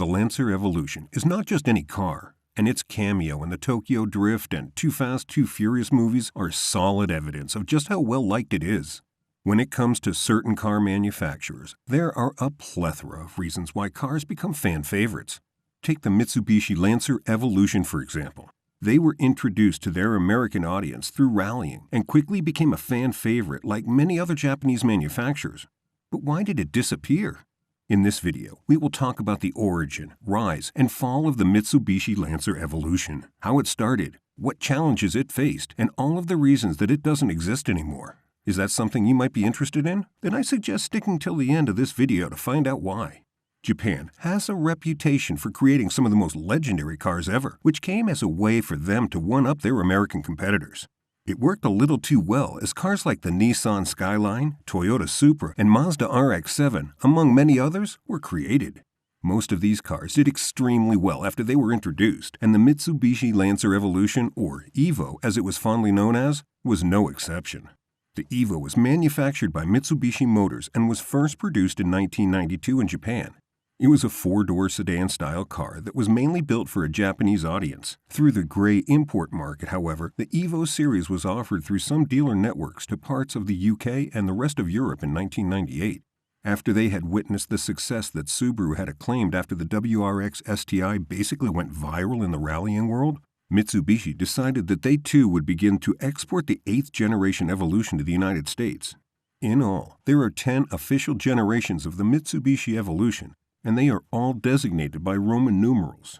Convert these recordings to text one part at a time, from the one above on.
The Lancer Evolution is not just any car, and its cameo in the Tokyo Drift and Too Fast, Too Furious movies are solid evidence of just how well liked it is. When it comes to certain car manufacturers, there are a plethora of reasons why cars become fan favorites. Take the Mitsubishi Lancer Evolution, for example. They were introduced to their American audience through rallying and quickly became a fan favorite like many other Japanese manufacturers. But why did it disappear? In this video, we will talk about the origin, rise, and fall of the Mitsubishi Lancer Evolution, how it started, what challenges it faced, and all of the reasons that it doesn't exist anymore. Is that something you might be interested in? Then I suggest sticking till the end of this video to find out why. Japan has a reputation for creating some of the most legendary cars ever, which came as a way for them to one-up their American competitors. It worked a little too well as cars like the Nissan Skyline, Toyota Supra, and Mazda RX-7, among many others, were created. Most of these cars did extremely well after they were introduced, and the Mitsubishi Lancer Evolution, or EVO as it was fondly known as, was no exception. The EVO was manufactured by Mitsubishi Motors and was first produced in 1992 in Japan. It was a four-door sedan-style car that was mainly built for a Japanese audience. Through the gray import market, however, the EVO series was offered through some dealer networks to parts of the UK and the rest of Europe in 1998. After they had witnessed the success that Subaru had acclaimed after the WRX STI basically went viral in the rallying world, Mitsubishi decided that they too would begin to export the 8th generation Evolution to the United States. In all, there are 10 official generations of the Mitsubishi Evolution, and they are all designated by Roman numerals.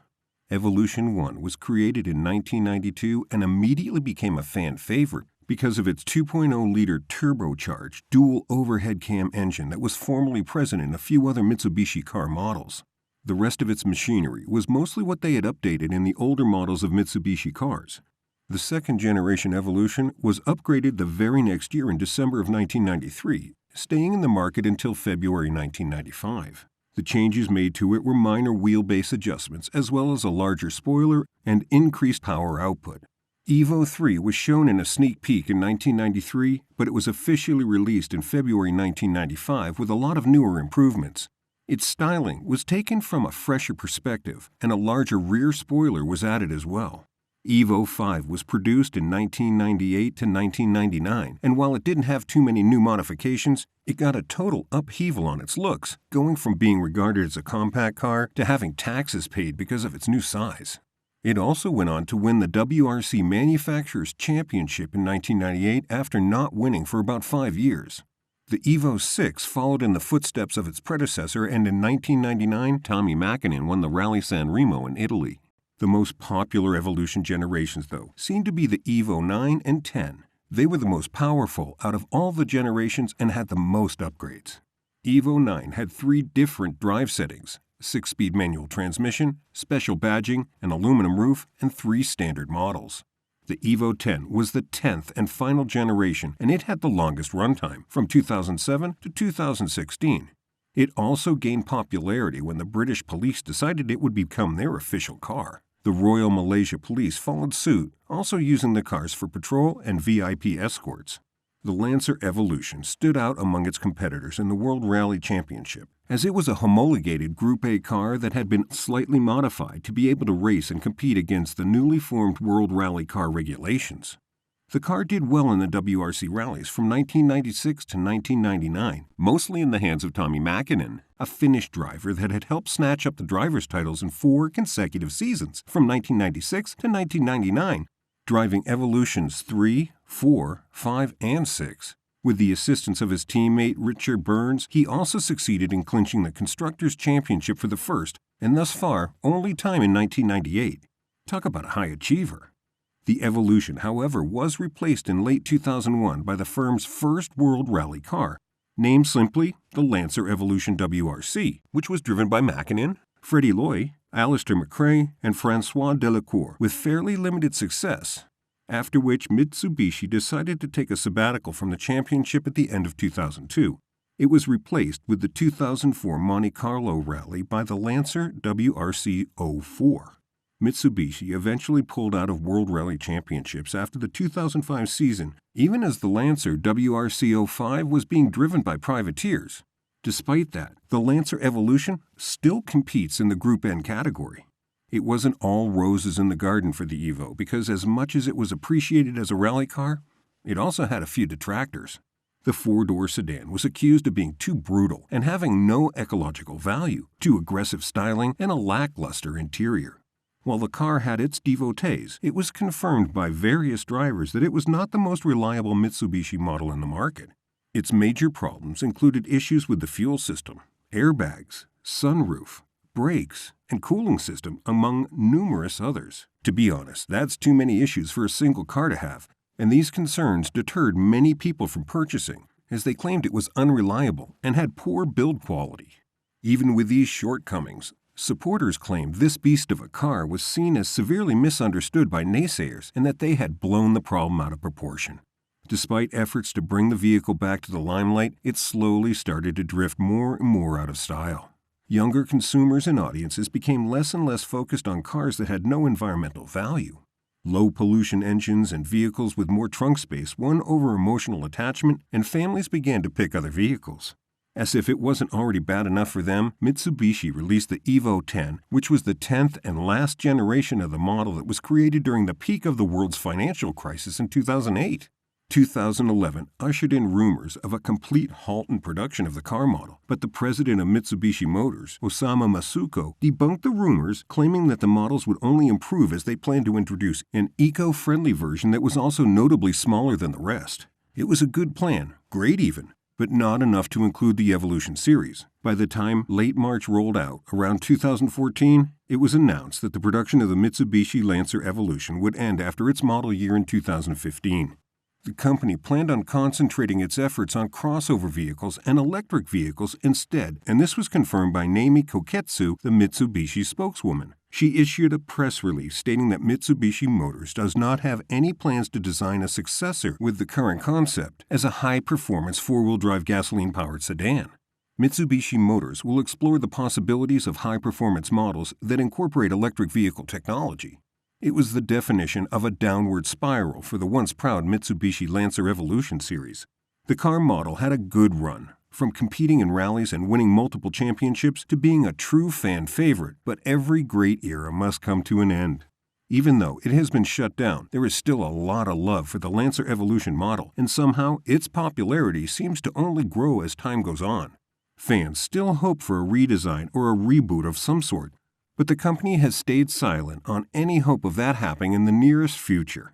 Evolution 1 was created in 1992 and immediately became a fan favorite because of its 2.0-liter turbocharged dual overhead cam engine that was formerly present in a few other Mitsubishi car models. The rest of its machinery was mostly what they had updated in the older models of Mitsubishi cars. The second-generation Evolution was upgraded the very next year in December of 1993, staying in the market until February 1995. The changes made to it were minor wheelbase adjustments as well as a larger spoiler and increased power output. EVO 3 was shown in a sneak peek in 1993, but it was officially released in February 1995 with a lot of newer improvements. Its styling was taken from a fresher perspective, and a larger rear spoiler was added as well. EVO 5 was produced in 1998 to 1999, and while it didn't have too many new modifications, it got a total upheaval on its looks, going from being regarded as a compact car to having taxes paid because of its new size. It also went on to win the WRC Manufacturers' Championship in 1998 after not winning for about 5 years. The EVO 6 followed in the footsteps of its predecessor, and in 1999, Tommy Mäkinen won the Rally San Remo in Italy. The most popular Evolution generations, though, seem to be the EVO 9 and 10. They were the most powerful out of all the generations and had the most upgrades. EVO 9 had 3 different drive settings: 6-speed manual transmission, special badging, an aluminum roof, and 3 standard models. The EVO 10 was the 10th and final generation, and it had the longest runtime, from 2007 to 2016. It also gained popularity when the British police decided it would become their official car. The Royal Malaysia Police followed suit, also using the cars for patrol and VIP escorts. The Lancer Evolution stood out among its competitors in the World Rally Championship, as it was a homologated Group A car that had been slightly modified to be able to race and compete against the newly formed World Rally Car regulations. The car did well in the WRC rallies from 1996 to 1999, mostly in the hands of Tommy Mäkinen, a Finnish driver that had helped snatch up the driver's titles in 4 consecutive seasons, from 1996 to 1999, driving Evolutions 3, 4, 5, and 6. With the assistance of his teammate Richard Burns, he also succeeded in clinching the Constructors' Championship for the first, and thus far, only time in 1998. Talk about a high achiever. The Evolution, however, was replaced in late 2001 by the firm's first World Rally car, named simply the Lancer Evolution WRC, which was driven by Mäkinen, Freddie Loy, Alistair McRae, and Francois Delacour, with fairly limited success, after which Mitsubishi decided to take a sabbatical from the championship at the end of 2002. It was replaced with the 2004 Monte Carlo Rally by the Lancer WRC 04. Mitsubishi eventually pulled out of World Rally Championships after the 2005 season, even as the Lancer WRC 05 was being driven by privateers. Despite that, the Lancer Evolution still competes in the Group N category. It wasn't all roses in the garden for the Evo because as much as it was appreciated as a rally car, it also had a few detractors. The four-door sedan was accused of being too brutal and having no ecological value, too aggressive styling, and a lackluster interior. While the car had its devotees, it was confirmed by various drivers that it was not the most reliable Mitsubishi model in the market. Its major problems included issues with the fuel system, airbags, sunroof, brakes, and cooling system, among numerous others. To be honest, that's too many issues for a single car to have, and these concerns deterred many people from purchasing, as they claimed it was unreliable and had poor build quality. Even with these shortcomings, supporters claimed this beast of a car was seen as severely misunderstood by naysayers and that they had blown the problem out of proportion. Despite efforts to bring the vehicle back to the limelight, it slowly started to drift more and more out of style. Younger consumers and audiences became less and less focused on cars that had no environmental value. Low-pollution engines and vehicles with more trunk space won over emotional attachment, and families began to pick other vehicles. As if it wasn't already bad enough for them, Mitsubishi released the Evo 10, which was the 10th and last generation of the model that was created during the peak of the world's financial crisis in 2008. 2011 ushered in rumors of a complete halt in production of the car model, but the president of Mitsubishi Motors, Osamu Masuko, debunked the rumors, claiming that the models would only improve as they planned to introduce an eco-friendly version that was also notably smaller than the rest. It was a good plan, great even, but not enough to include the Evolution series. By the time late March rolled out, around 2014, it was announced that the production of the Mitsubishi Lancer Evolution would end after its model year in 2015. The company planned on concentrating its efforts on crossover vehicles and electric vehicles instead, and this was confirmed by Naomi Koketsu, the Mitsubishi spokeswoman. She issued a press release stating that Mitsubishi Motors does not have any plans to design a successor with the current concept as a high-performance four-wheel drive gasoline-powered sedan. Mitsubishi Motors will explore the possibilities of high-performance models that incorporate electric vehicle technology. It was the definition of a downward spiral for the once proud Mitsubishi Lancer Evolution series. The car model had a good run, from competing in rallies and winning multiple championships to being a true fan favorite, but every great era must come to an end. Even though it has been shut down, there is still a lot of love for the Lancer Evolution model, and somehow its popularity seems to only grow as time goes on. Fans still hope for a redesign or a reboot of some sort, but the company has stayed silent on any hope of that happening in the nearest future.